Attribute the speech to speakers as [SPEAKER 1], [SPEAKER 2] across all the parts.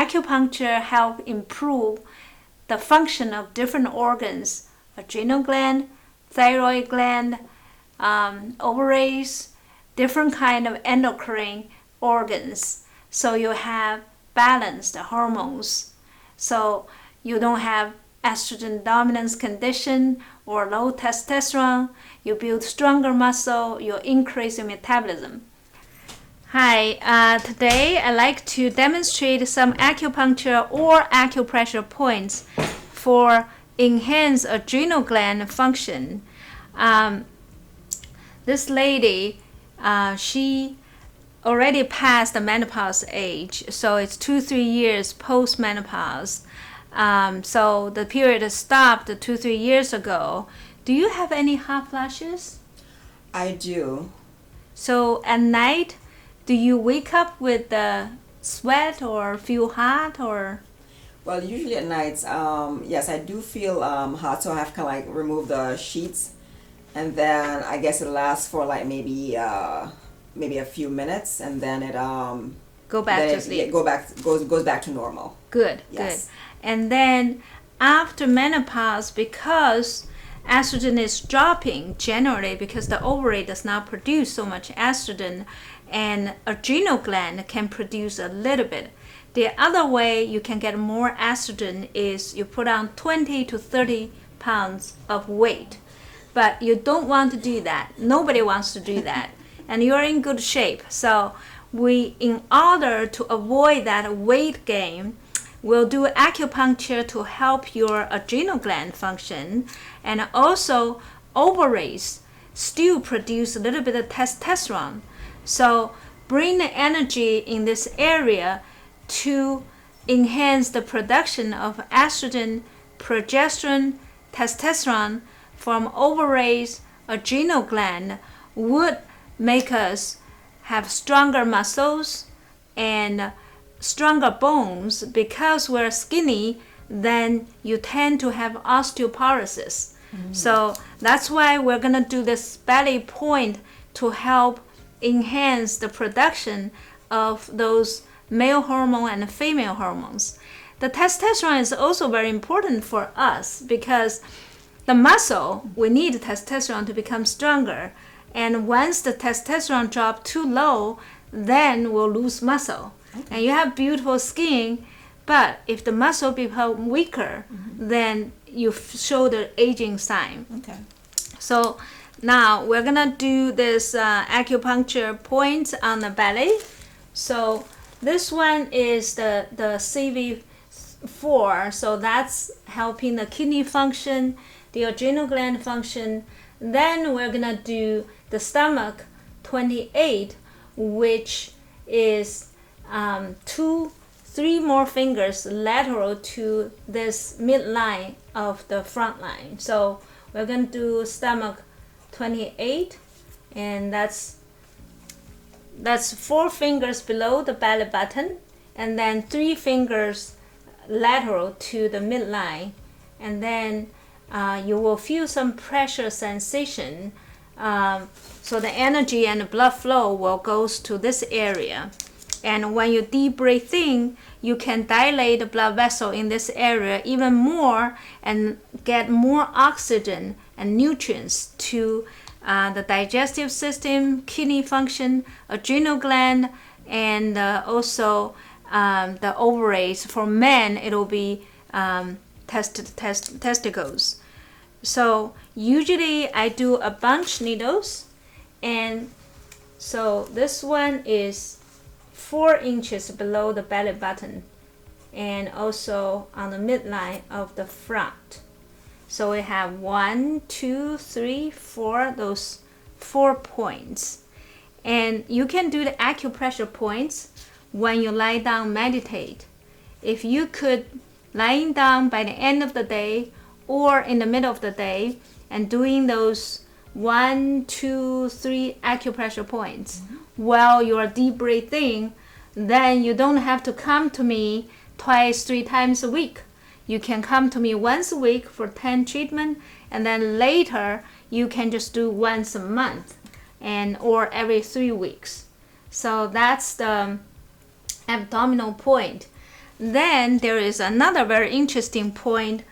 [SPEAKER 1] acupuncture help improve the function of different organs, adrenal gland, thyroid gland, ovaries, different kind of endocrine organs. So you have balanced hormones. So you don't have estrogen dominance condition or low testosterone. You build stronger muscle, you increase your metabolism. Hi, today I'd like to demonstrate some acupuncture or acupressure points for enhanced adrenal gland function. This lady, she already passed the menopause age, so it's 2-3 years post-menopause. So the period stopped 2-3 years ago. Do you have any hot flashes?
[SPEAKER 2] I do.
[SPEAKER 1] So at night, do you wake up with the sweat or feel hot or?
[SPEAKER 2] Well, usually at nights, yes, I do feel hot, so I have kind of like remove the sheets, and then I guess it lasts for like maybe a few minutes, and then it
[SPEAKER 1] Go back to sleep.
[SPEAKER 2] Goes back to normal.
[SPEAKER 1] Good,
[SPEAKER 2] yes.
[SPEAKER 1] Good. And then after menopause, because estrogen is dropping generally because the ovary does not produce so much estrogen, and adrenal gland can produce a little bit. The other way you can get more estrogen is you put on 20 to 30 pounds of weight. But you don't want to do that. Nobody wants to do that. And you're in good shape. So in order to avoid that weight gain, we'll do acupuncture to help your adrenal gland function. And also ovaries still produce a little bit of testosterone. So bring the energy in this area to enhance the production of estrogen, progesterone, testosterone from ovaries, adrenal gland would make us have stronger muscles and stronger bones. Because we're skinny, then you tend to have osteoporosis. So that's why we're gonna do this belly point to help enhance the production of those male hormone and female hormones. The testosterone is also very important for us because the muscle, we need testosterone to become stronger. And once the testosterone drops too low, then we'll lose muscle. Okay. And you have beautiful skin, but if the muscle becomes weaker, then you show the aging sign. Okay. So now we're gonna do this acupuncture points on the belly. So this one is the CV4, so that's helping the kidney function, the adrenal gland function. Then we're gonna do the stomach 28, which is 2-3 more fingers lateral to this midline of the front line. So we're gonna do stomach 28, and that's 4 fingers below the belly button, and then 3 fingers lateral to the midline, and then you will feel some pressure sensation. So the energy and the blood flow will go to this area. And when you deep breathe in, you can dilate the blood vessel in this area even more and get more oxygen and nutrients to the digestive system, kidney function, adrenal gland, and also the ovaries. For men, it will be testicles. So usually I do a bunch needles, and so this one is 4 inches below the belly button and also on the midline of the front. So we have 1, 2, 3, 4, those 4 points. And you can do the acupressure points when you lie down, meditate. If you could lying down by the end of the day or in the middle of the day and doing those 1, 2, 3 acupressure points while you are deep breathing, then you don't have to come to me 2-3 times a week. You can come to me once a week for 10 treatment, and then later you can just do once a month or every 3 weeks. So that's the abdominal point. then there is another very interesting point,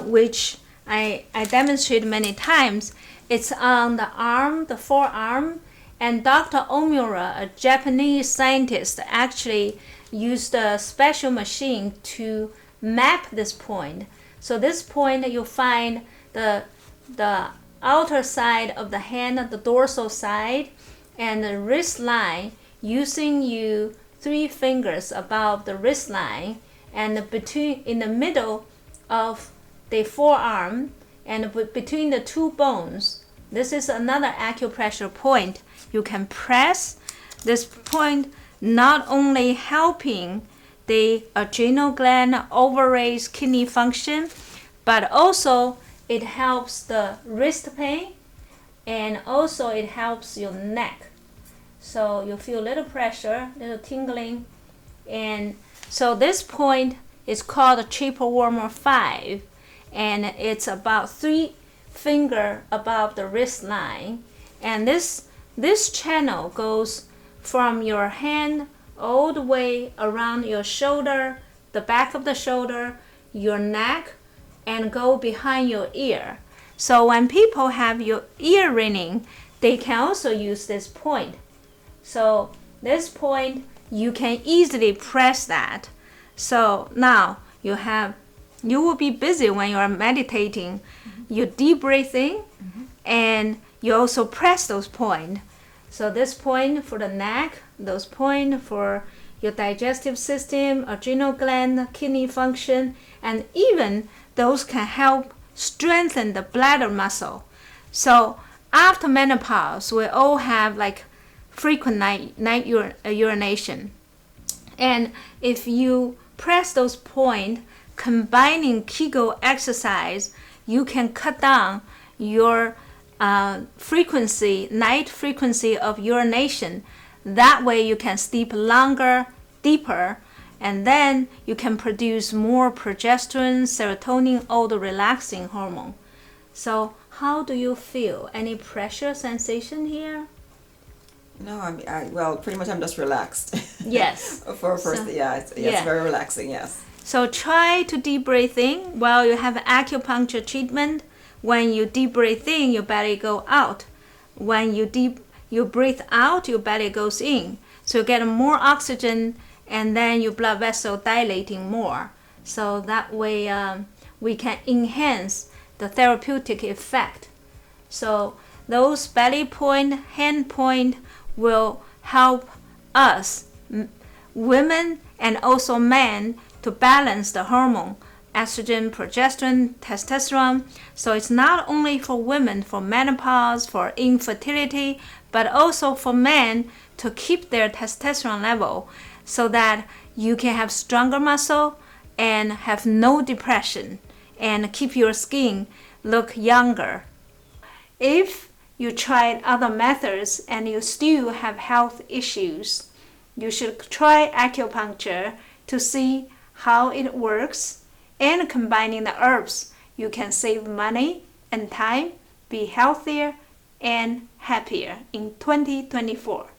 [SPEAKER 1] which I demonstrate many times. It's on the arm, the forearm, and Dr. Omura, a Japanese scientist, actually used a special machine to map this point. So this point, you find the outer side of the hand, the dorsal side, and the wrist line, using you 3 fingers above the wrist line, and in the middle of the forearm and between the 2 bones. This is another acupressure point. You can press this point, not only helping the adrenal gland, ovaries, kidney function, but also it helps the wrist pain, and also it helps your neck. So you feel a little pressure, little tingling. And so this point is called a triple warmer 5, and it's about 3 finger above the wrist line. And this channel goes from your hand all the way around your shoulder, the back of the shoulder, your neck, and go behind your ear. So when people have your ear ringing, they can also use this point. So this point, you can easily press that. So now you will be busy when you are meditating. You deep breathe in, and you also press those points. So this point for the neck, those points for your digestive system, adrenal gland, kidney function, and even those can help strengthen the bladder muscle. So after menopause, we all have like frequent night urination. And if you press those points, combining Kegel exercise, you can cut down your night frequency of urination. That way you can sleep longer, deeper, and then you can produce more progesterone, serotonin, all the relaxing hormone. So how do you feel? Any pressure sensation here?
[SPEAKER 2] No, well, pretty much I'm just relaxed.
[SPEAKER 1] Yes.
[SPEAKER 2] For first, it's very relaxing, yes.
[SPEAKER 1] So try to deep breathe in while you have acupuncture treatment. When you deep breathe in, your belly go out. When you breathe out, your belly goes in. So you get more oxygen, and then your blood vessel dilating more. So that way we can enhance the therapeutic effect. So those belly point, hand point will help us, women and also men, to balance the hormone, estrogen, progesterone, testosterone. So it's not only for women for menopause, for infertility, but also for men to keep their testosterone level so that you can have stronger muscle and have no depression and keep your skin look younger. If you tried other methods and you still have health issues, you should try acupuncture to see how it works, and combining the herbs, you can save money and time, be healthier and happier in 2024.